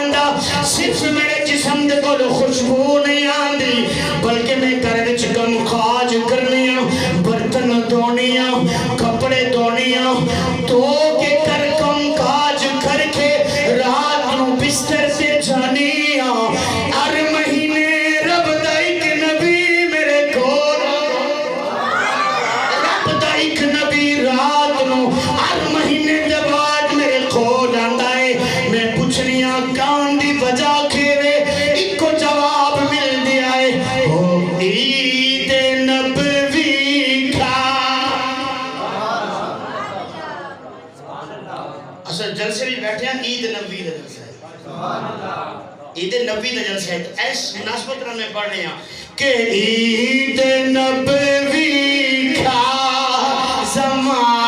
آندا صرف میرے جسم دے کول خوشبو نہیں آندی بلکہ میں گھر وچ کم کاج کرنیاں برتن دھونیاں کپڑے دھونیاں تو کے کر کم کاج کر کے رات نو بستر سے جانیاں ہر مہینے رب دا ایک نبی میرے کول رب دا ایک نبی رات نو ہر مہینے دے بعد میرے کول آندا ہے میں پوچھنیاں کان دی وجہ کھیرے ایک کو جواب مل دیا ہے او عید نبوی کا اصل جلسے بھی بیٹھے ہیں عید نبوی دا جلسہ ہے عید نبوی دا جلسہ ہے ایس مناسبت میں پڑھ رہے ہیں کہ عید نبوی کا زمان